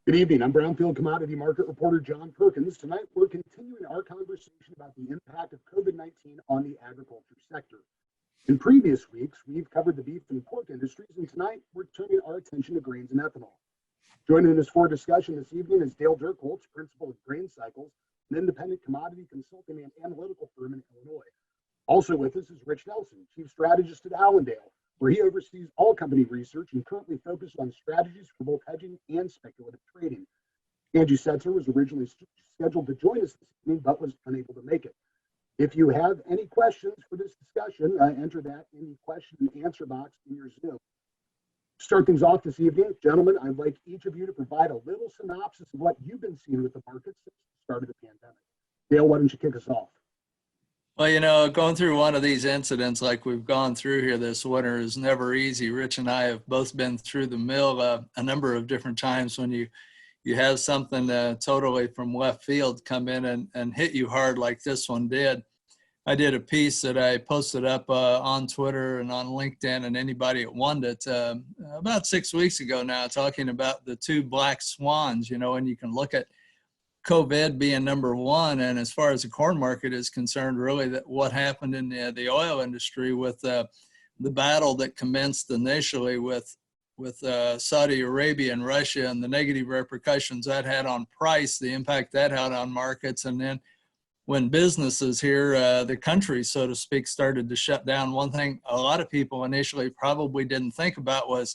Good evening. I'm Brownfield commodity market reporter John Perkins. Tonight, we're continuing our conversation about the impact of COVID-19 on the agriculture sector. In previous weeks, we've covered the beef and pork industries, and tonight, we're turning our attention to grains and ethanol. Joining us for discussion this evening is Dale Dirkholz, principal of Grain Cycles, an independent commodity consulting and analytical firm in Illinois. Also with us is Rich Nelson, chief strategist at Allendale, where he oversees all company research and currently focuses on strategies for both hedging and speculative trading. Angie Setzer was originally scheduled to join us this evening, but was unable to make it. If you have any questions for this discussion, enter that in the question and answer box in your Zoom. To start things off this evening, gentlemen, I'd like each of you to provide a little synopsis of what you've been seeing with the markets since the start of the pandemic. Dale, why don't you kick us off? Well, going through one of these incidents like we've gone through here this winter is never easy. Rich and I have both been through the mill a number of different times when you have something totally from left field come in and hit you hard like this one did. I did a piece that I posted up on Twitter and on LinkedIn, and anybody that wanted it about 6 weeks ago now, talking about the two black swans, and you can look at COVID being number one, and as far as the corn market is concerned, really that what happened in the oil industry with the battle that commenced initially with Saudi Arabia and Russia and the negative repercussions that had on price, the impact that had on markets, and then when businesses here, the country, so to speak, started to shut down, one thing a lot of people initially probably didn't think about was,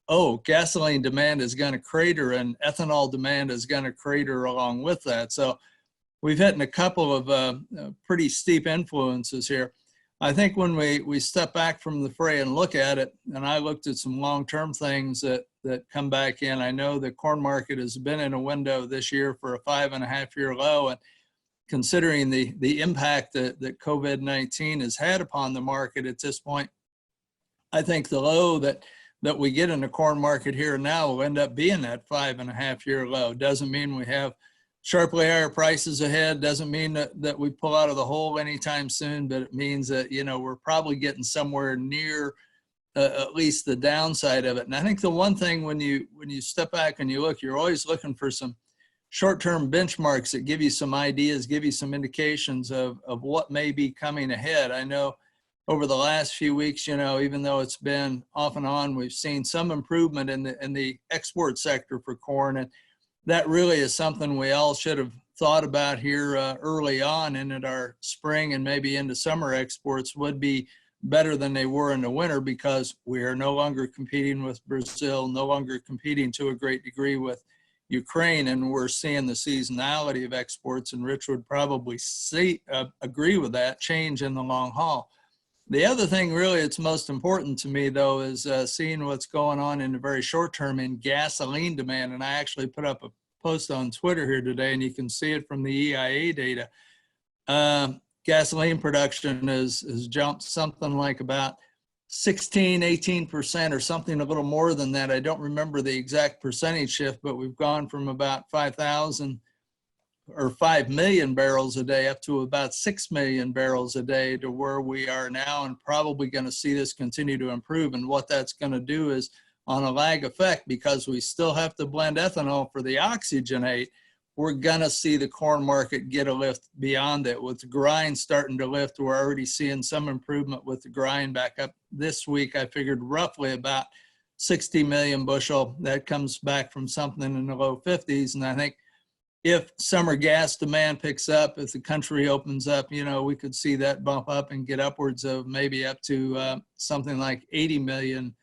oh, gasoline demand is going to crater and ethanol demand is going to crater along with that. So we've hit a couple of pretty steep influences here. I think when we step back from the fray and look at it, and I looked at some long-term things that come back in, I know the corn market has been in a window this year for a 5.5-year low, and considering the impact that COVID-19 has had upon the market at this point, I think the low that we get in the corn market here now will end up being that 5.5-year low. Doesn't mean we have sharply higher prices ahead, doesn't mean that we pull out of the hole anytime soon, but it means that, we're probably getting somewhere near at least the downside of it. And I think the one thing when you step back and you look, you're always looking for some short-term benchmarks that give you some ideas, give you some indications of what may be coming ahead. I know over the last few weeks, even though it's been off and on, we've seen some improvement in the export sector for corn. And that really is something we all should have thought about here early on, and that our spring and maybe into summer exports would be better than they were in the winter, because we are no longer competing with Brazil, no longer competing to a great degree with Ukraine, and we're seeing the seasonality of exports, and Rich would probably agree with that, change in the long haul. The other thing really that's most important to me, though, is seeing what's going on in the very short term in gasoline demand. And I actually put up a post on Twitter here today, and you can see it from the EIA data. Gasoline production has jumped something like about 18% or something a little more than that. I don't remember the exact percentage shift, but we've gone from about 5,000 or 5 million barrels a day up to about 6 million barrels a day to where we are now, and probably going to see this continue to improve. And what that's going to do is on a lag effect, because we still have to blend ethanol for the oxygenate, we're going to see the corn market get a lift beyond it. With the grind starting to lift, we're already seeing some improvement with the grind back up this week. I figured roughly about 60 million bushel. That comes back from something in the low 50s. And I think if summer gas demand picks up, if the country opens up, we could see that bump up and get upwards of maybe up to something like 80 million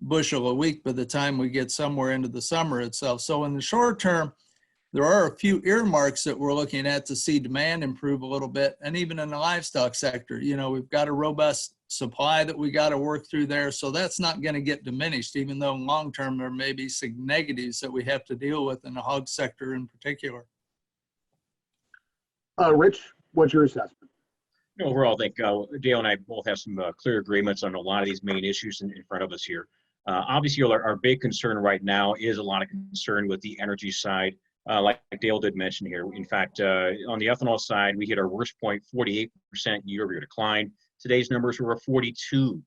bushel a week by the time we get somewhere into the summer itself. So in the short term, there are a few earmarks that we're looking at to see demand improve a little bit. And even in the livestock sector, we've got a robust supply that we got to work through there. So that's not going to get diminished, even though long term there may be some negatives that we have to deal with in the hog sector in particular. Rich, what's your assessment? Overall, I think Dale and I both have some clear agreements on a lot of these main issues in front of us here. Obviously, our big concern right now is a lot of concern with the energy side. Like Dale did mention here. In fact, on the ethanol side, we hit our worst point, 48% year-over-year decline. Today's numbers were a 42%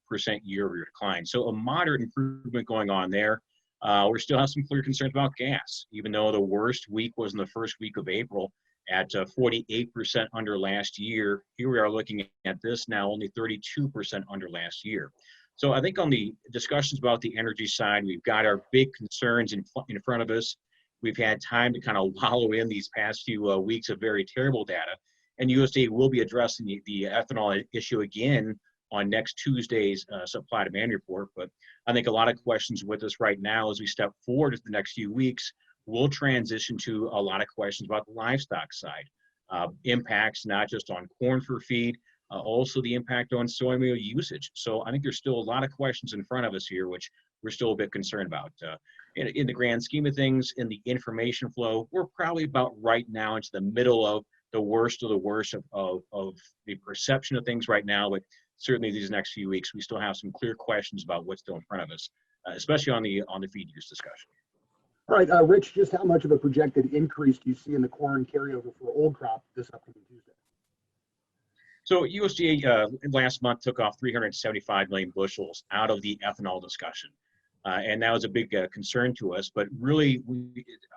year-over-year decline. So a moderate improvement going on there. We're still have some clear concerns about gas, even though the worst week was in the first week of April at 48% under last year. Here we are looking at this now, only 32% under last year. So I think on the discussions about the energy side, we've got our big concerns in front of us. We've had time to kind of wallow in these past few weeks of very terrible data. And USDA will be addressing the ethanol issue again on next Tuesday's supply demand report. But I think a lot of questions with us right now as we step forward to the next few weeks, we'll transition to a lot of questions about the livestock side. Impacts not just on corn for feed, also the impact on soy meal usage. So I think there's still a lot of questions in front of us here, which we're still a bit concerned about. In the grand scheme of things, in the information flow, we're probably about right now into the middle of the worst of the worst of the perception of things right now. But certainly these next few weeks, we still have some clear questions about what's still in front of us, especially on the feed use discussion. All right, Rich, just how much of a projected increase do you see in the corn carryover for old crop this upcoming Tuesday? So USDA last month took off 375 million bushels out of the ethanol discussion. And that was a big concern to us, but really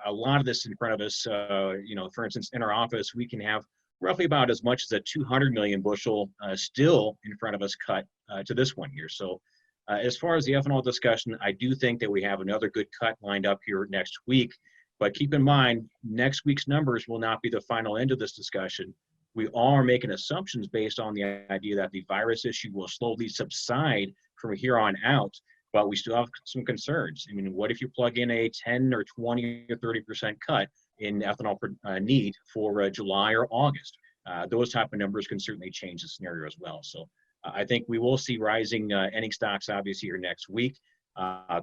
a lot of this in front of us, for instance, in our office, we can have roughly about as much as a 200 million bushel still in front of us cut to this one year. So as far as the ethanol discussion, I do think that we have another good cut lined up here next week, but keep in mind, next week's numbers will not be the final end of this discussion. We are making assumptions based on the idea that the virus issue will slowly subside from here on out. But we still have some concerns. I mean, what if you plug in a 10 or 20 or 30% cut in ethanol need for July or August? Those type of numbers can certainly change the scenario as well. So I think we will see rising ending stocks obviously here next week.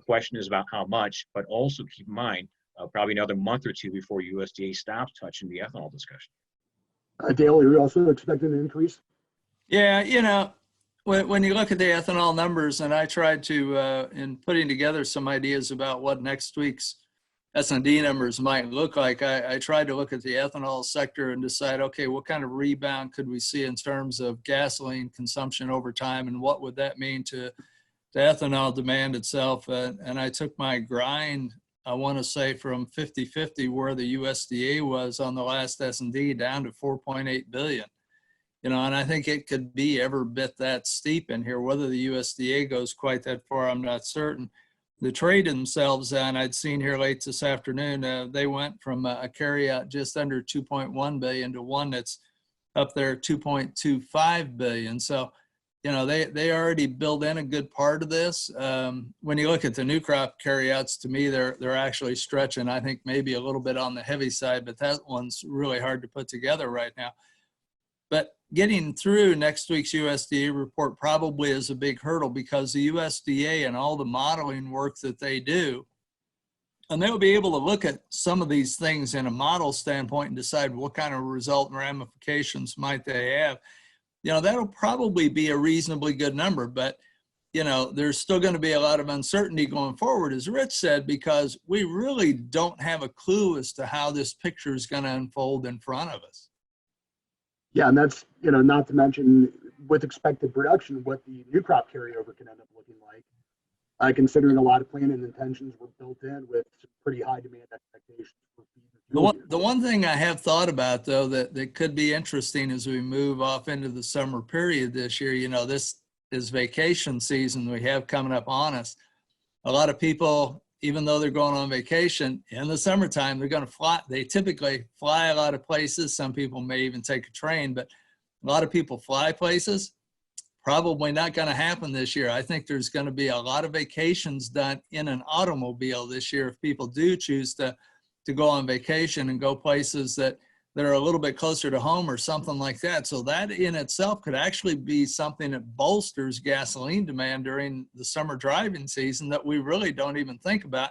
Question is about how much, but also keep in mind, probably another month or two before USDA stops touching the ethanol discussion. Dale, are you also expecting an increase? Yeah, when you look at the ethanol numbers, and I tried to, in putting together some ideas about what next week's S&D numbers might look like, I tried to look at the ethanol sector and decide, okay, what kind of rebound could we see in terms of gasoline consumption over time, and what would that mean to ethanol demand itself? And I took my grind, I want to say, from 50-50, where the USDA was on the last S&D, down to 4.8 billion. And I think it could be every bit that steep in here. Whether the USDA goes quite that far, I'm not certain. The trade themselves, and I'd seen here late this afternoon, they went from a carryout just under 2.1 billion to one that's up there 2.25 billion. So, they already build in a good part of this. When you look at the new crop carryouts, to me, they're actually stretching, I think maybe a little bit on the heavy side, but that one's really hard to put together right now. But getting through next week's USDA report probably is a big hurdle, because the USDA and all the modeling work that they do, and they'll be able to look at some of these things in a model standpoint and decide what kind of result and ramifications might they have. That'll probably be a reasonably good number, but there's still going to be a lot of uncertainty going forward, as Rich said, because we really don't have a clue as to how this picture is going to unfold in front of us. Yeah, and that's, not to mention with expected production, what the new crop carryover can end up looking like, considering a lot of planning intentions were built in with some pretty high demand expectations for feed. The one thing I have thought about, though, that could be interesting as we move off into the summer period this year, this is vacation season we have coming up on us. A lot of people, even though they're going on vacation in the summertime, they're going to fly. They typically fly a lot of places. Some people may even take a train, but a lot of people fly places. Probably not going to happen this year. I think there's going to be a lot of vacations done in an automobile this year if people do choose to go on vacation and go places that are a little bit closer to home or something like that. So that in itself could actually be something that bolsters gasoline demand during the summer driving season that we really don't even think about,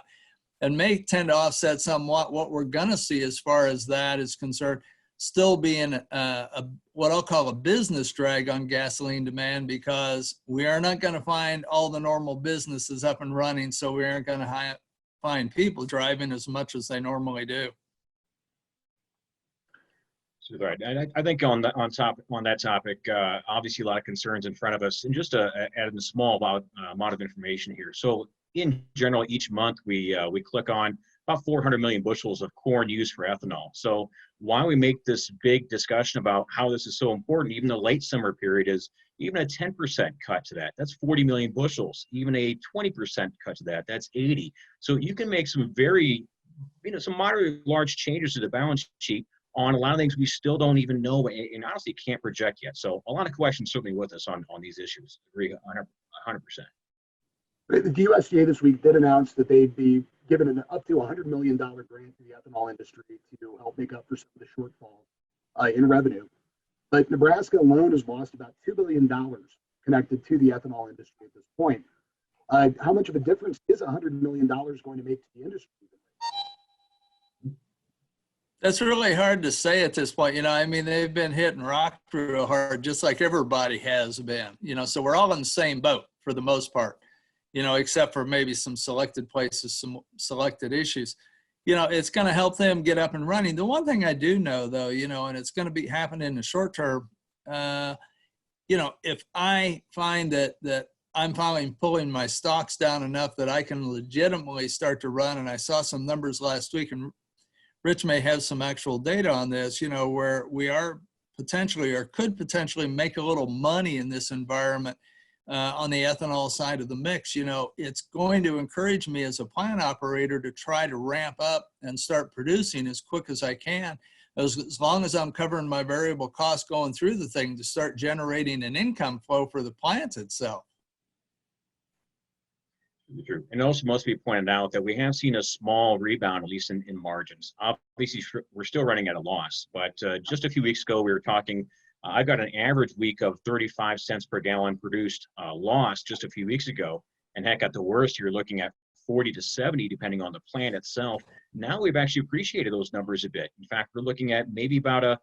and may tend to offset somewhat what we're going to see as far as that is concerned, still being what I'll call a business drag on gasoline demand, because we are not going to find all the normal businesses up and running, so we aren't going to find people driving as much as they normally do. Right. And I think on that topic, obviously a lot of concerns in front of us, and just add in a small amount of information here. So in general, each month we click on about 400 million bushels of corn used for ethanol. So why we make this big discussion about how this is so important, even the late summer period, is even a 10% cut to that, that's 40 million bushels. Even a 20% cut to that, that's 80. So you can make some very, some moderately large changes to the balance sheet on a lot of things we still don't even know and honestly can't project yet. So a lot of questions certainly with us on these issues. Agree 100%. The USDA this week did announce that they'd be given an up to $100 million grant to the ethanol industry to help make up for some of the shortfall in revenue. But Nebraska alone has lost about $2 billion connected to the ethanol industry at this point. How much of a difference is $100 million going to make to the industry? That's really hard to say at this point. I mean, they've been hitting rock real hard, just like everybody has been, so we're all in the same boat for the most part, except for maybe some selected places, some selected issues. It's going to help them get up and running. The one thing I do know, though, and it's going to be happening in the short term, if I find that I'm finally pulling my stocks down enough that I can legitimately start to run, and I saw some numbers last week, and Rich may have some actual data on this, where we are potentially or could potentially make a little money in this environment on the ethanol side of the mix. It's going to encourage me as a plant operator to try to ramp up and start producing as quick as I can, as long as I'm covering my variable costs going through the thing, to start generating an income flow for the plant itself. True. And also must be pointed out that we have seen a small rebound, at least in margins. Obviously, we're still running at a loss, but just a few weeks ago, we were talking, I've got an average week of 35 cents per gallon produced loss just a few weeks ago. And heck, at the worst, you're looking at 40 to 70, depending on the plant itself. Now we've actually appreciated those numbers a bit. In fact, we're looking at maybe about a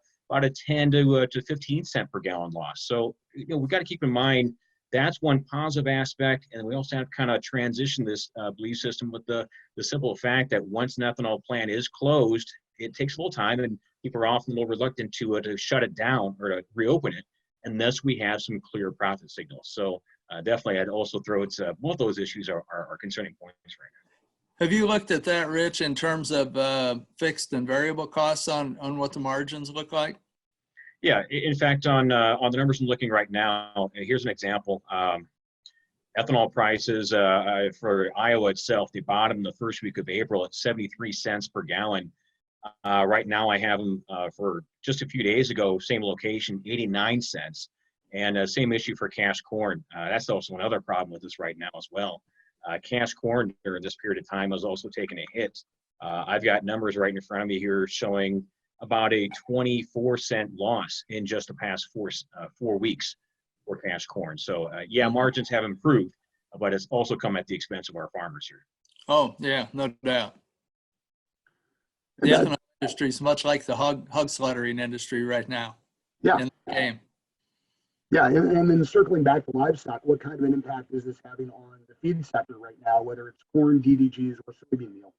10 to 15 cent per gallon loss. So, we've got to keep in mind, that's one positive aspect. And we also have to kind of transition this belief system with the simple fact that once an ethanol plant is closed, it takes a little time, and people are often a little reluctant to shut it down or to reopen it unless we have some clear profit signals. So definitely, I'd also throw it, both those issues are concerning points right now. Have you looked at that, Rich, in terms of fixed and variable costs on what the margins look like? Yeah, in fact, on the numbers I'm looking right now, here's an example. Ethanol prices for Iowa itself, the bottom the first week of April at 73 cents per gallon. Right now I have them for just a few days ago, same location, 89 cents. And same issue for cash corn. That's also another problem with this right now as well. Cash corn during this period of time has also taken a hit. I've got numbers right in front of me here showing about a 24-cent loss in just the past 4 weeks for cash corn. So yeah, margins have improved, but it's also come at the expense of our farmers here. Oh yeah, no doubt. The ethanol industry is much like the hog slaughtering industry right now. Yeah. In the game. Yeah, and then circling back to livestock, what kind of an impact is this having on the feed sector right now, whether it's corn, DDGs, or soybean meal?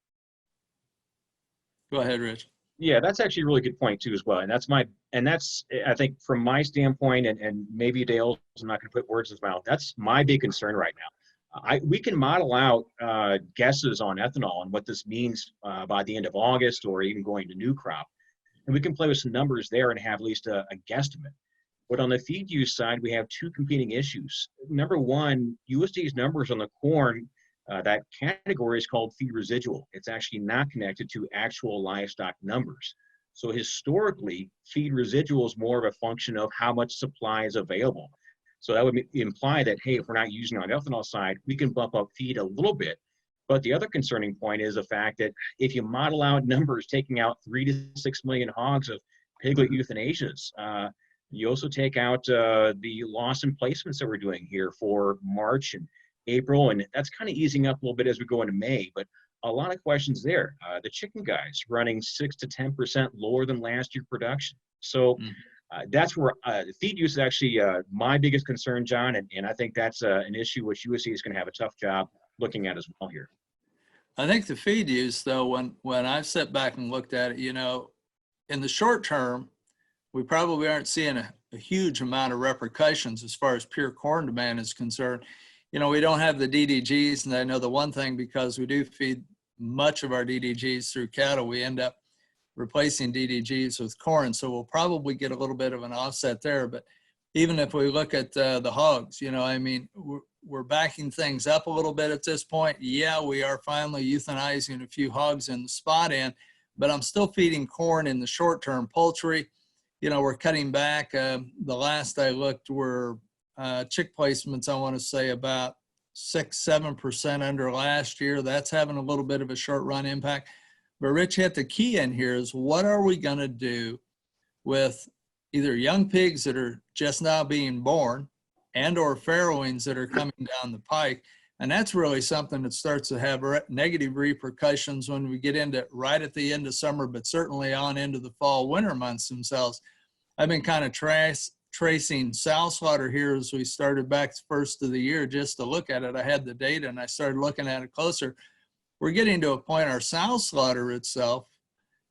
Go ahead, Rich. Yeah, that's actually a really good point too as well. And that's I think from my standpoint, and maybe Dale's, I'm not going to put words in his mouth, that's my big concern right now. We can model out guesses on ethanol and what this means by the end of August or even going to new crop. And we can play with some numbers there and have at least a guesstimate. But on the feed use side, we have two competing issues. Number one, USDA's numbers on the corn, that category is called feed residual. It's actually not connected to actual livestock numbers. So historically, feed residual is more of a function of how much supply is available. So that would imply that, hey, if we're not using it on the ethanol side, we can bump up feed a little bit. But the other concerning point is the fact that if you model out numbers taking out 3 to 6 million hogs of piglet euthanasias, you also take out the loss in placements that we're doing here for March and April, and that's kind of easing up a little bit as we go into May, but a lot of questions there. The chicken guys running 6 to 10% lower than last year production. So that's where feed use is actually my biggest concern, John, and I think that's an issue which USDA is going to have a tough job looking at as well here. I think the feed use, though, when I've sat back and looked at it, in the short term, we probably aren't seeing a huge amount of repercussions as far as pure corn demand is concerned. we don't have the DDGs, and I know the one thing, because we do feed much of our DDGs through cattle, we end up replacing DDGs with corn. So we'll probably get a little bit of an offset there. But even if we look at the hogs, we're backing things up a little bit at this point. Yeah, we are finally euthanizing a few hogs in the spot end, but I'm still feeding corn in the short term. Poultry, we're cutting back. The last I looked were chick placements, I want to say about 6-7% under last year. That's having a little bit of a short run impact. But Rich hit the key in here is, what are we going to do with either young pigs that are just now being born and or farrowings that are coming down the pike? And that's really something that starts to have negative repercussions when we get into right at the end of summer, but certainly on into the fall, winter months themselves. I've been kind of tracing sow slaughter here as we started back the first of the year just to look at it. I had the data and I started looking at it closer. We're getting to a point, our sow slaughter itself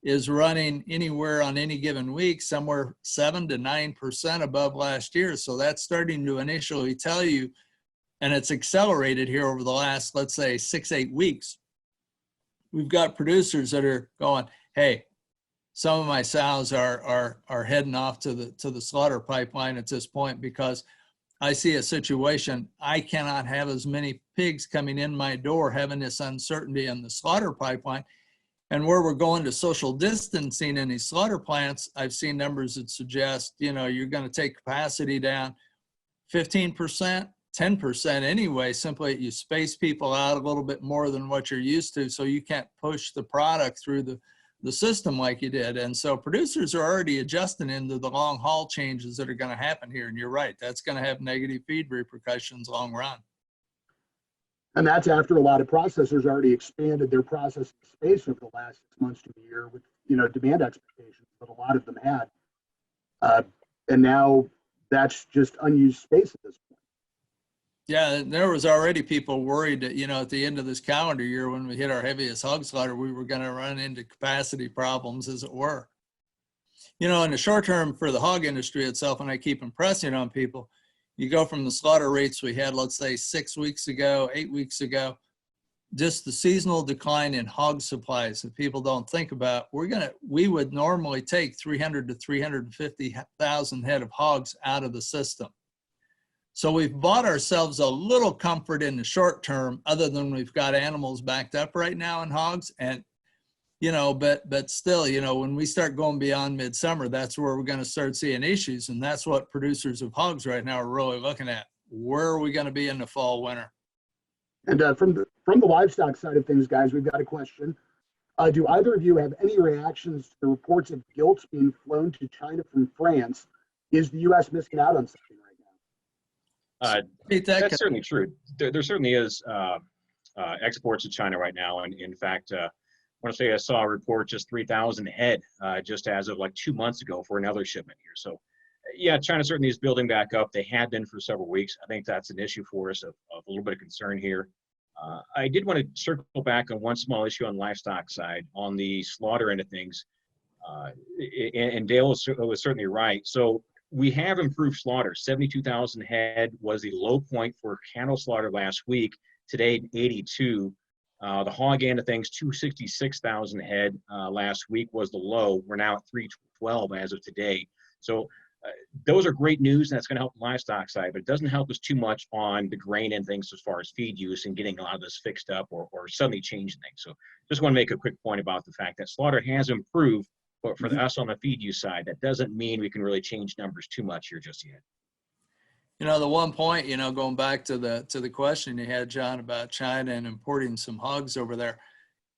is running anywhere on any given week, somewhere 7 to 9% above last year. So that's starting to initially tell you, and it's accelerated here over the last, let's say 6-8 weeks. We've got producers that are going, hey, some of my sows are heading off to the slaughter pipeline at this point, because I see a situation, I cannot have as many pigs coming in my door having this uncertainty in the slaughter pipeline. And where we're going to social distancing in these slaughter plants, I've seen numbers that suggest, you're going to take capacity down 15%, 10% anyway, simply you space people out a little bit more than what you're used to, so you can't push the product through the system like you did. And so producers are already adjusting into the long haul changes that are going to happen here. And you're right, that's going to have negative feed repercussions long run. And that's after a lot of processors already expanded their processing space over the last 6 months to a year with, demand expectations that a lot of them had. And now that's just unused space at this point. Yeah, there was already people worried that, at the end of this calendar year, when we hit our heaviest hog slaughter, we were going to run into capacity problems, as it were. In the short term for the hog industry itself, and I keep impressing on people, you go from the slaughter rates we had, let's say 6 weeks ago, 8 weeks ago, just the seasonal decline in hog supplies that people don't think about. We would normally take 300 to 350,000 head of hogs out of the system. So we've bought ourselves a little comfort in the short term, other than we've got animals backed up right now in hogs. And, but still, when we start going beyond midsummer, that's where we're going to start seeing issues. And that's what producers of hogs right now are really looking at. Where are we going to be in the fall, winter? And from the livestock side of things, guys, we've got a question. Do either of you have any reactions to the reports of gilts being flown to China from France? Is the U.S. missing out on something right now? That's certainly true. There certainly is exports to China right now. And in fact, I want to say I saw a report just 3,000 head just as of like 2 months ago for another shipment here. So yeah, China certainly is building back up. They had been for several weeks. I think that's an issue for us of a little bit of concern here. I did want to circle back on one small issue on livestock side, on the slaughter end of things. And Dale was certainly right. So we have improved slaughter. 72,000 head was the low point for cattle slaughter last week. Today, 82. The hog end of things, 266,000 head last week was the low. We're now at 312 as of today. So those are great news, and that's going to help the livestock side, but it doesn't help us too much on the grain and things as far as feed use and getting a lot of this fixed up or suddenly changing things. So just want to make a quick point about the fact that slaughter has improved, but for us on the feed use side, that doesn't mean we can really change numbers too much here just yet. The one point, going back to the question you had, John, about China and importing some hogs over there,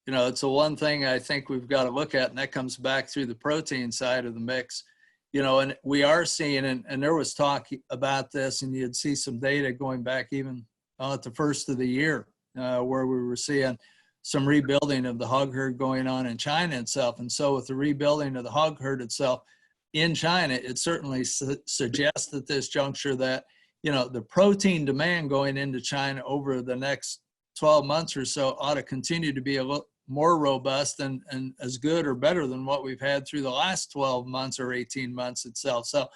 it's the one thing I think we've got to look at, and that comes back through the protein side of the mix. And we are seeing, and there was talk about this, and you'd see some data going back even at the first of the year, where we were seeing some rebuilding of the hog herd going on in China itself. And so with the rebuilding of the hog herd itself in China, it certainly suggests at this juncture that, the protein demand going into China over the next 12 months or so ought to continue to be a little more robust and as good or better than what we've had through the last 12 months or 18 months itself. So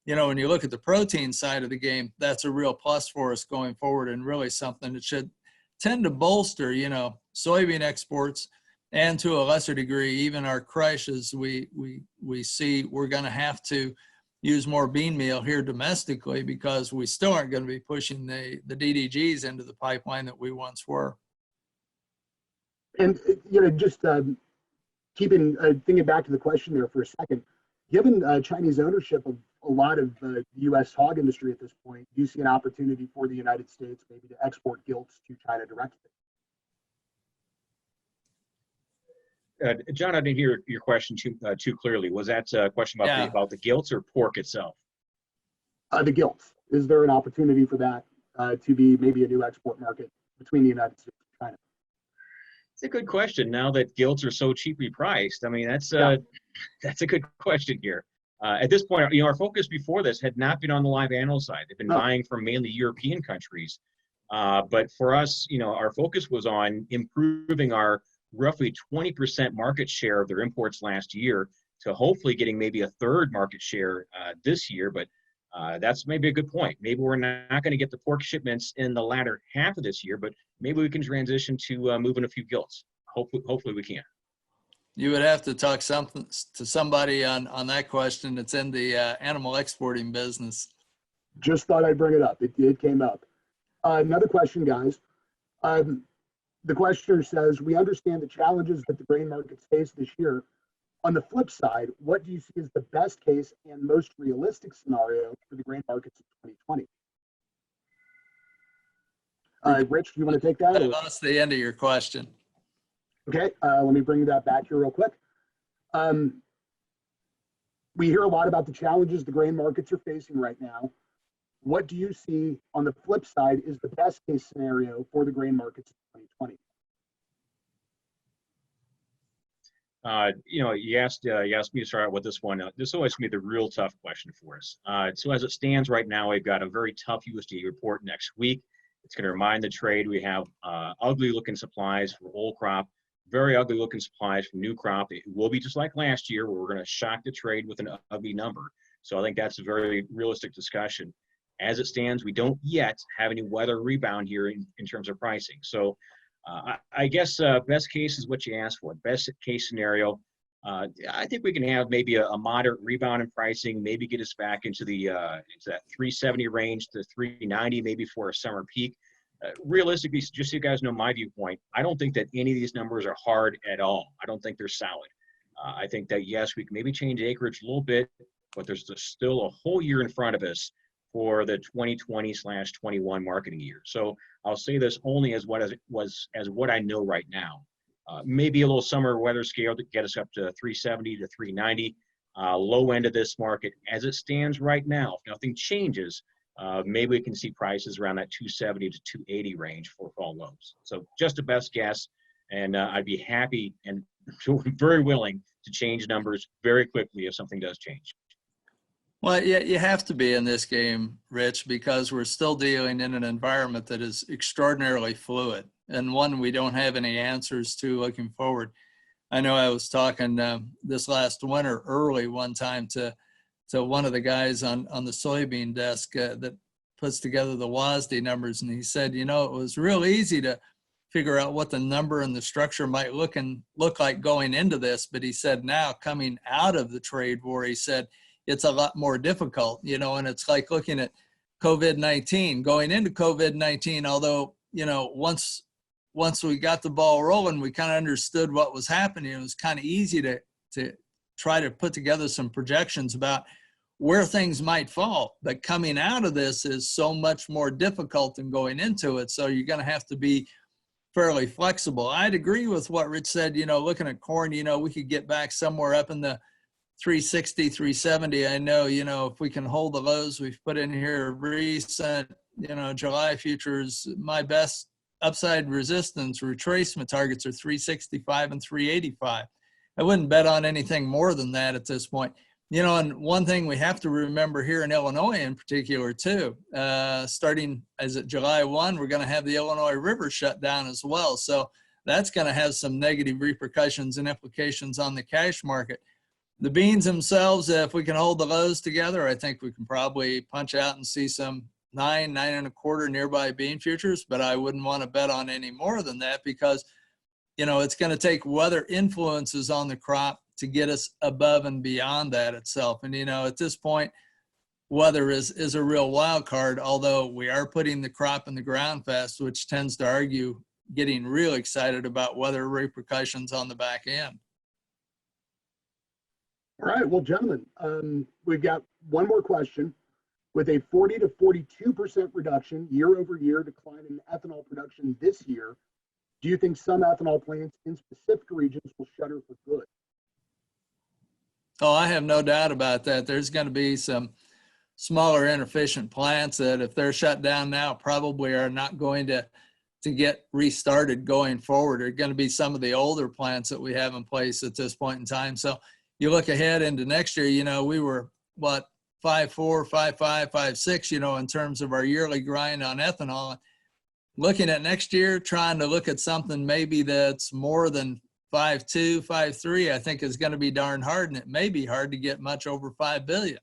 you know, when you look at the protein side of the game, that's a real plus for us going forward, and really something that should tend to bolster, you know, soybean exports, and to a lesser degree, even our crush, as we see we're going to have to use more bean meal here domestically, because we still aren't going to be pushing the DDGs into the pipeline that we once were. And, you know, just thinking back to the question there for a second, given Chinese ownership of a lot of the U.S. hog industry at this point, do you see an opportunity for the United States maybe to export gilts to China directly? John, I didn't hear your question too clearly. Was that a question about the gilts or pork itself? The gilts. Is there an opportunity for that to be maybe a new export market between the United States and China? It's a good question. Now that gilts are so cheaply priced, I mean, that's a good question here. At this point, you know, our focus before this had not been on the live animal side. They've been buying from mainly European countries. But for us, you know, our focus was on improving our roughly 20% market share of their imports last year to hopefully getting maybe a third market share this year. But that's maybe a good point. Maybe we're not going to get the pork shipments in the latter half of this year, but maybe we can transition to moving a few gilts. Hopefully we can. You would have to talk to somebody on that question that's in the animal exporting business. Just thought I'd bring it up. It came up. Another question, guys. The questioner says, we understand the challenges that the grain markets face this year. On the flip side, what do you see as the best case and most realistic scenario for the grain markets in 2020? Rich, do you want to take that? I lost the end of your question. Okay, let me bring that back here real quick. We hear a lot about the challenges the grain markets are facing right now. What do you see on the flip side is the best case scenario for the grain markets in 2020? You know, you asked me to start out with this one. This is always going to be the real tough question for us. So as it stands right now, we've got a very tough USDA report next week. It's going to remind the trade we have ugly looking supplies for old crop, very ugly looking supplies for new crop. It will be just like last year, where we're going to shock the trade with an ugly number. So I think that's a very realistic discussion. As it stands, we don't yet have any weather rebound here in terms of pricing. So I guess best case is what you asked for. Best case scenario, I think we can have maybe a moderate rebound in pricing, maybe get us back into that 370 range to 390, maybe for a summer peak. Realistically, just so you guys know my viewpoint, I don't think that any of these numbers are hard at all. I don't think they're solid. I think that, yes, we can maybe change acreage a little bit, but there's still a whole year in front of us for the 2020/21 marketing year. So I'll say this only as what I know right now. Maybe a little summer weather scale to get us up to 370 to 390. Low end of this market as it stands right now. If nothing changes, maybe we can see prices around that 270 to 280 range for fall lows. So just a best guess, and I'd be happy and very willing to change numbers very quickly if something does change. Well, yeah, you have to be in this game, Rich, because we're still dealing in an environment that is extraordinarily fluid, and one we don't have any answers to looking forward. I know I was talking this last winter early one time to one of the guys on the soybean desk that puts together the WASDE numbers, and he said, you know, it was real easy to figure out what the number and the structure might look like going into this, but he said now coming out of the trade war, he said, it's a lot more difficult, you know, and it's like looking at COVID-19, going into COVID-19, although, you know, once we got the ball rolling, we kind of understood what was happening. It was kind of easy to try to put together some projections about where things might fall. But coming out of this is so much more difficult than going into it. So you're going to have to be fairly flexible. I'd agree with what Rich said, you know, looking at corn, you know, we could get back somewhere up in the 360, 370. I know, you know, if we can hold the lows we've put in here recent, you know, July futures, my best upside resistance retracement targets are 365 and 385. I wouldn't bet on anything more than that at this point. You know, and one thing we have to remember here in Illinois in particular too, starting as of July 1, we're going to have the Illinois River shut down as well. So that's going to have some negative repercussions and implications on the cash market. The beans themselves, if we can hold the lows together, I think we can probably punch out and see some 9.25 nearby bean futures, but I wouldn't want to bet on any more than that because, you know, it's going to take weather influences on the crop to get us above and beyond that itself. And, you know, at this point, weather is a real wild card, although we are putting the crop in the ground fast, which tends to argue getting real excited about weather repercussions on the back end. All right, well, gentlemen, we've got one more question. With a 40 to 42% reduction year over year decline in ethanol production this year, do you think some ethanol plants in specific regions will shutter for good? Oh, I have no doubt about that. There's going to be some smaller inefficient plants that if they're shut down now probably are not going to get restarted going forward. They're going to be some of the older plants that we have in place at this point in time. So you look ahead into next year, you know, we were what, 5.4, 5.5, 5.6, you know, in terms of our yearly grind on ethanol. Looking at next year, trying to look at something maybe that's more than 5.2, 5.3, I think is going to be darn hard, and it may be hard to get much over 5 billion.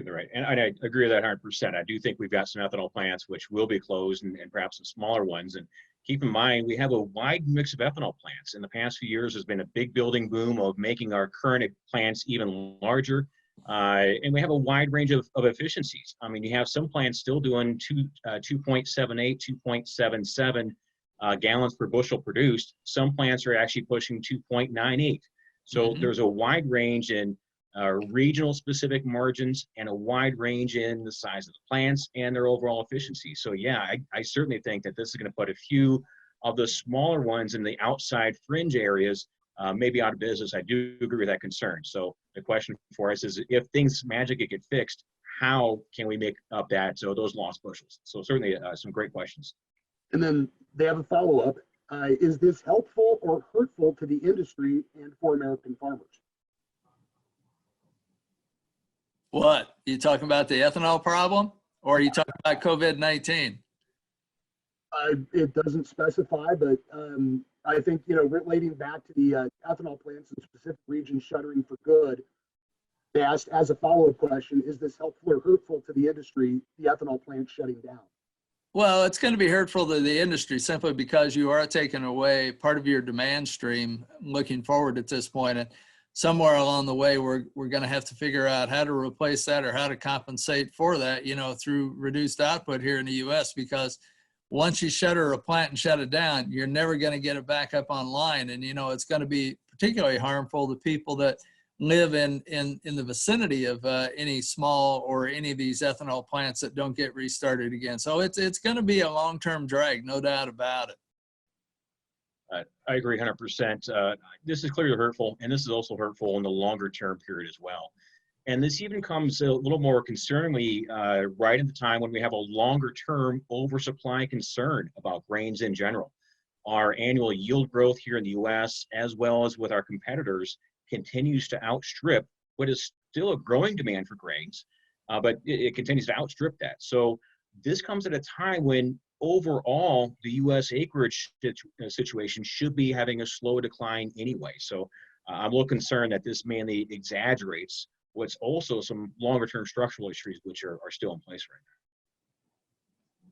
Right. And I agree with that 100%. I do think we've got some ethanol plants which will be closed and perhaps some smaller ones. And keep in mind, we have a wide mix of ethanol plants. In the past few years, there's been a big building boom of making our current plants even larger. And we have a wide range of efficiencies. I mean, you have some plants still doing 2.78, 2.77 gallons per bushel produced. Some plants are actually pushing 2.98. So there's a wide range in regional specific margins and a wide range in the size of the plants and their overall efficiency. So yeah, I certainly think that this is going to put a few of the smaller ones in the outside fringe areas maybe out of business. I do agree with that concern. So the question for us is, if things magically get fixed, how can we make up those lost bushels? So certainly some great questions. And then they have a follow-up. Is this helpful or hurtful to the industry and for American farmers? What? You talking about the ethanol problem, or are you talking about COVID-19? It doesn't specify, but I think, you know, relating back to the ethanol plants in specific regions shuttering for good, they asked as a follow-up question, is this helpful or hurtful to the industry, the ethanol plant shutting down? Well, it's going to be hurtful to the industry simply because you are taking away part of your demand stream looking forward at this point. And somewhere along the way, we're going to have to figure out how to replace that or how to compensate for that, you know, through reduced output here in the U.S. Because once you shutter a plant and shut it down, you're never going to get it back up online. And, you know, it's going to be particularly harmful to people that live in the vicinity of any small or any of these ethanol plants that don't get restarted again. So it's going to be a long-term drag, no doubt about it. I agree 100%. This is clearly hurtful, and this is also hurtful in the longer term period as well. And this even comes a little more concerningly right at the time when we have a longer term oversupply concern about grains in general. Our annual yield growth here in the US, as well as with our competitors, continues to outstrip what is still a growing demand for grains, but it continues to outstrip that. So this comes at a time when overall the U.S. acreage situation should be having a slow decline anyway. So I'm a little concerned that this mainly exaggerates what's also some longer term structural issues which are still in place right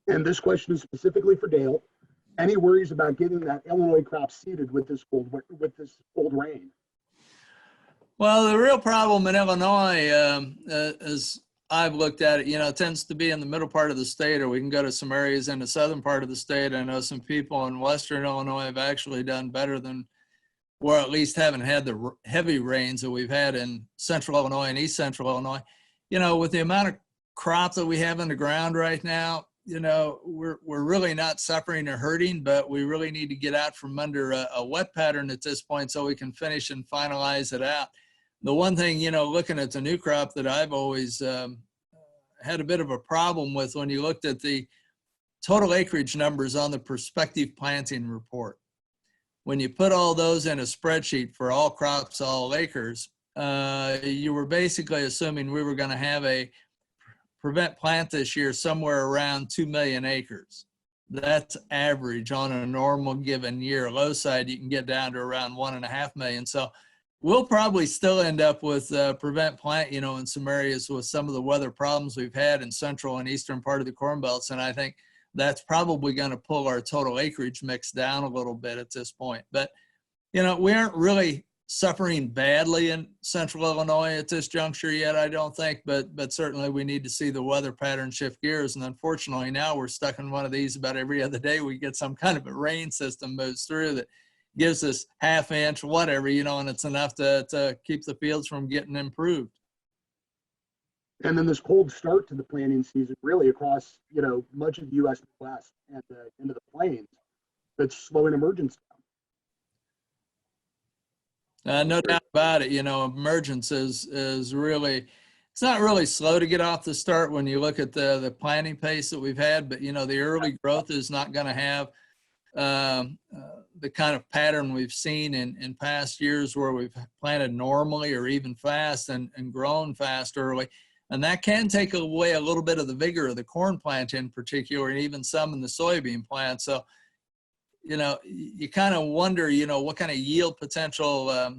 now. And this question is specifically for Dale. Any worries about getting that Illinois crop seeded with this cold rain? Well, the real problem in Illinois, as I've looked at it, you know, it tends to be in the middle part of the state, or we can go to some areas in the southern part of the state. I know some people in western Illinois have actually done better than, or at least haven't had the heavy rains that we've had in central Illinois and east central Illinois. You know, with the amount of crop that we have in the ground right now, you know, we're really not suffering or hurting, but we really need to get out from under a wet pattern at this point so we can finish and finalize it out. The one thing, you know, looking at the new crop that I've always had a bit of a problem with when you looked at the total acreage numbers on the prospective planting report. When you put all those in a spreadsheet for all crops, all acres, you were basically assuming we were going to have a prevent plant this year somewhere around 2 million acres. That's average on a normal given year. Low side, you can get down to around 1.5 million. So we'll probably still end up with prevent plant, in some areas with some of the weather problems we've had in central and eastern part of the Corn Belts. And I think that's probably going to pull our total acreage mix down a little bit at this point. But, we aren't really suffering badly in central Illinois at this juncture yet, I don't think, but certainly we need to see the weather pattern shift gears. And unfortunately now we're stuck in one of these about every other day. We get some kind of a rain system moves through that gives us half inch, whatever, and it's enough to keep the fields from getting improved. And then this cold start to the planting season, really across, much of the U.S. Midwest and into the plains, that's slowing emergence down. No doubt about it. Emergence is really, it's not really slow to get off the start when you look at the planting pace that we've had, but the early growth is not going to have the kind of pattern we've seen in past years where we've planted normally or even fast and grown fast early. And that can take away a little bit of the vigor of the corn plant in particular, and even some in the soybean plant. So, you kind of wonder, what kind of yield potential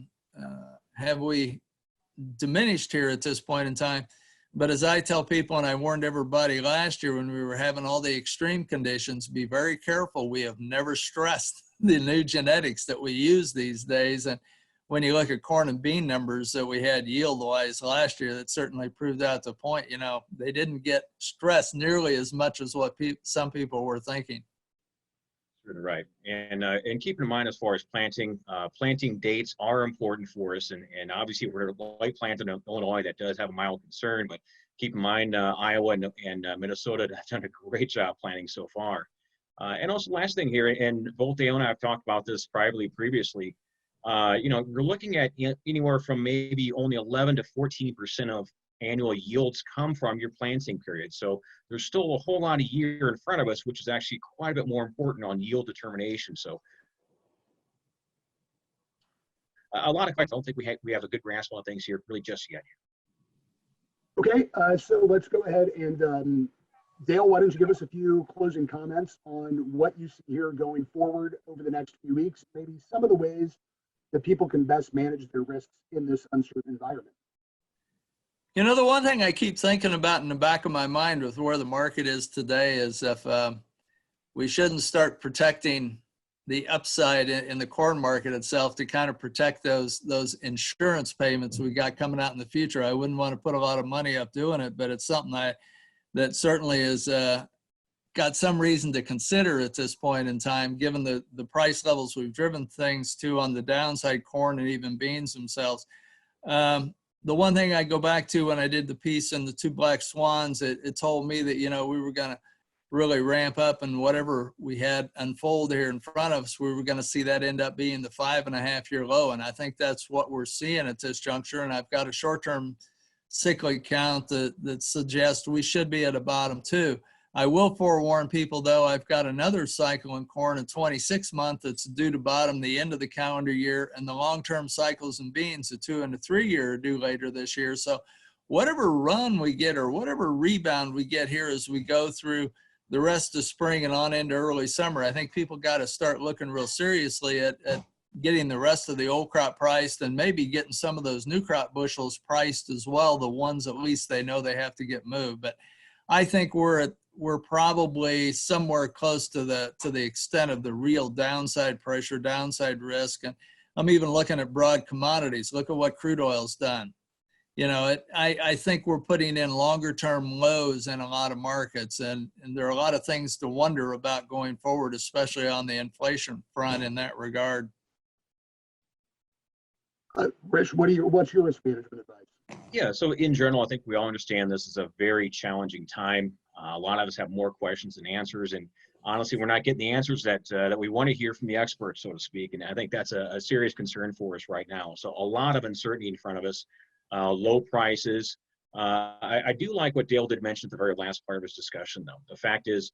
have we diminished here at this point in time. But as I tell people, and I warned everybody last year when we were having all the extreme conditions, be very careful. We have never stressed the new genetics that we use these days. And when you look at corn and bean numbers that we had yield-wise last year, that certainly proved out the point. They didn't get stressed nearly as much as what some people were thinking. Right. And keep in mind, as far as planting dates are important for us. And obviously we're a light plant in Illinois that does have a mild concern, but keep in mind Iowa and Minnesota have done a great job planting so far. And also last thing here, and both Dale and I have talked about this privately previously, we're looking at anywhere from maybe only 11 to 14% of annual yields come from your planting period. So there's still a whole lot of year in front of us, which is actually quite a bit more important on yield determination. So a lot of questions. I don't think we have a good grasp on things here really just yet. Okay, so let's go ahead and Dale, why don't you give us a few closing comments on what you see here going forward over the next few weeks, maybe some of the ways that people can best manage their risks in this uncertain environment. The one thing I keep thinking about in the back of my mind with where the market is today is if we shouldn't start protecting the upside in the corn market itself to kind of protect those insurance payments we got coming out in the future. I wouldn't want to put a lot of money up doing it, but it's something that certainly is got some reason to consider at this point in time, given the price levels we've driven things to on the downside, corn and even beans themselves. The one thing I go back to when I did the piece in the two black swans, it told me that, we were going to really ramp up, and whatever we had unfold here in front of us, we were going to see that end up being the 5.5-year low. And I think that's what we're seeing at this juncture. And I've got a short-term cyclic count that suggests we should be at a bottom too. I will forewarn people, though, I've got another cycle in corn in 26 month that's due to bottom the end of the calendar year, and the long-term cycles in beans, the 2 and the 3 year, are due later this year. So whatever run we get or whatever rebound we get here as we go through the rest of spring and on into early summer, I think people got to start looking real seriously at getting the rest of the old crop priced, and maybe getting some of those new crop bushels priced as well, the ones at least they know they have to get moved. But I think we're probably somewhere close to the extent of the real downside pressure, downside risk. And I'm even looking at broad commodities. Look at what crude oil's done. I think we're putting in longer term lows in a lot of markets, and there are a lot of things to wonder about going forward, especially on the inflation front in that regard. Rich, what's your risk management advice? Yeah, so in general, I think we all understand this is a very challenging time. A lot of us have more questions than answers, and honestly, we're not getting the answers that we want to hear from the experts, so to speak. And I think that's a serious concern for us right now. So a lot of uncertainty in front of us, low prices. I do like what Dale did mention at the very last part of his discussion, though. The fact is,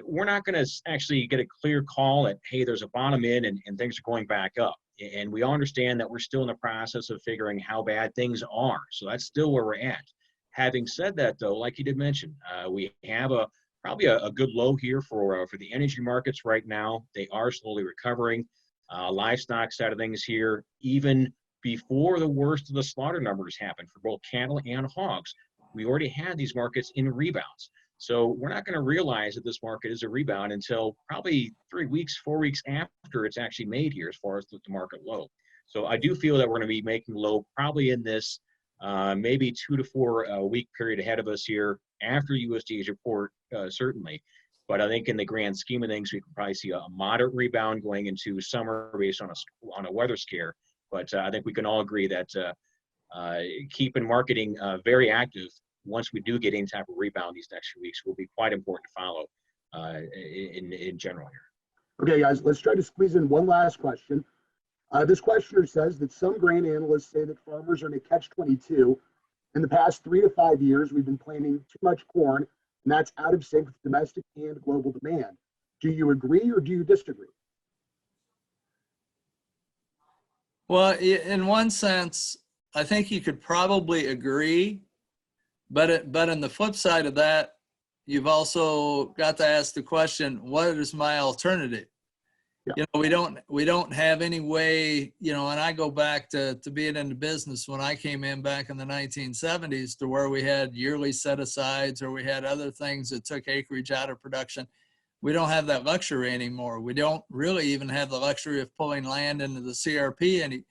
we're not going to actually get a clear call at, hey, there's a bottom in and things are going back up. And we all understand that we're still in the process of figuring how bad things are. So that's still where we're at. Having said that, though, like you did mention, we have probably a good low here for the energy markets right now. They are slowly recovering. Livestock side of things here, even before the worst of the slaughter numbers happened for both cattle and hogs, we already had these markets in rebounds. So we're not going to realize that this market is a rebound until probably 3 weeks, 4 weeks after it's actually made here as far as the market low. So I do feel that we're going to be making low probably in this maybe 2 to 4 week period ahead of us here after USDA's report, certainly. But I think in the grand scheme of things, we can probably see a moderate rebound going into summer based on a weather scare. But I think we can all agree that keeping marketing very active once we do get any type of rebound these next few weeks will be quite important to follow in general here. Okay, guys, let's try to squeeze in one last question. This questioner says that some grain analysts say that farmers are in a catch-22. In the past 3 to 5 years, we've been planting too much corn, and that's out of sync with domestic and global demand. Do you agree or do you disagree? Well, in one sense, I think you could probably agree, but on the flip side of that, you've also got to ask the question, what is my alternative? Yeah. You know, we don't have any way, you know, and I go back to being in the business when I came in back in the 1970s to where we had yearly set-asides or we had other things that took acreage out of production. We don't have that luxury anymore. We don't really even have the luxury of pulling land into the CRP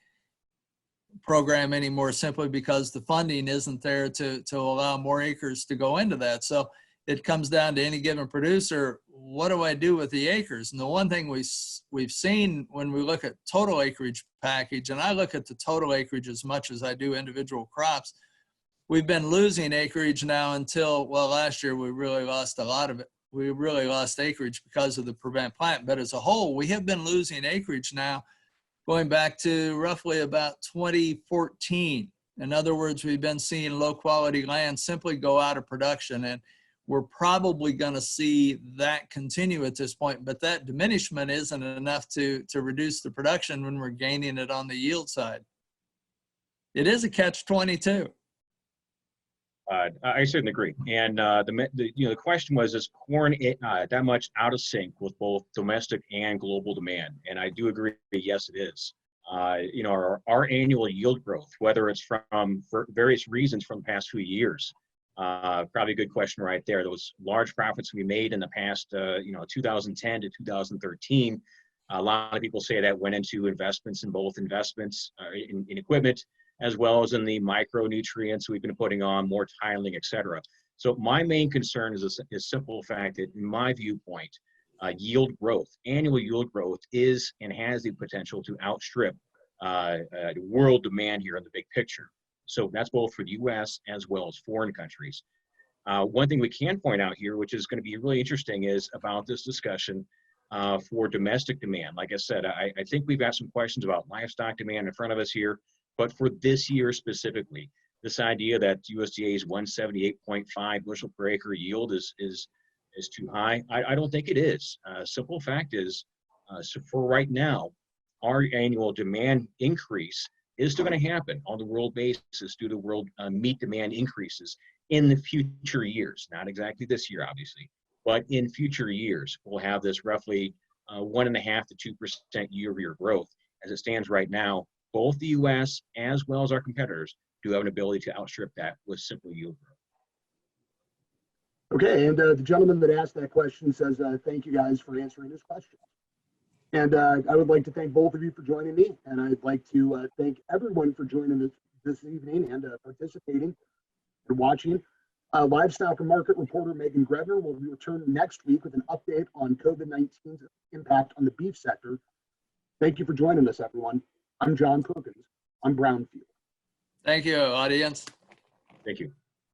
program anymore, simply because the funding isn't there to allow more acres to go into that. So it comes down to any given producer, what do I do with the acres? And the one thing we've seen when we look at total acreage package, and I look at the total acreage as much as I do individual crops, we've been losing acreage now until, well, last year we really lost a lot of it. We really lost acreage because of the prevent plant. But as a whole, we have been losing acreage now going back to roughly about 2014. In other words, we've been seeing low quality land simply go out of production. And we're probably going to see that continue at this point, but that diminishment isn't enough to reduce the production when we're gaining it on the yield side. It is a catch-22. I certainly agree. And the question was, is corn that much out of sync with both domestic and global demand? And I do agree, yes, it is. You know, our annual yield growth, whether it's for various reasons from the past few years, probably a good question right there. Those large profits we made in the past, 2010 to 2013, a lot of people say that went into investments in equipment, as well as in the micronutrients we've been putting on, more tiling, et cetera. So my main concern is a simple fact that, in my viewpoint, yield growth, annual yield growth is and has the potential to outstrip world demand here in the big picture. So that's both for the U.S. as well as foreign countries. One thing we can point out here, which is going to be really interesting, is about this discussion for domestic demand. Like I said, I think we've got some questions about livestock demand in front of us here, but for this year specifically, this idea that USDA's 178.5 bushel per acre yield is too high, I don't think it is. Simple fact is, so for right now, our annual demand increase is still going to happen on the world basis due to world meat demand increases in the future years. Not exactly this year, obviously, but in future years, we'll have this roughly 1.5% to 2% year-over-year growth. As it stands right now, both the U.S. as well as our competitors do have an ability to outstrip that with simple yield growth. Okay, and the gentleman that asked that question says, thank you guys for answering his question. And I would like to thank both of you for joining me, and I'd like to thank everyone for joining this evening and participating and watching. Livestock and market reporter Megan Grebner will return next week with an update on COVID-19's impact on the beef sector. Thank you for joining us, everyone. I'm John Perkins. I'm Brownfield. Thank you, audience. Thank you.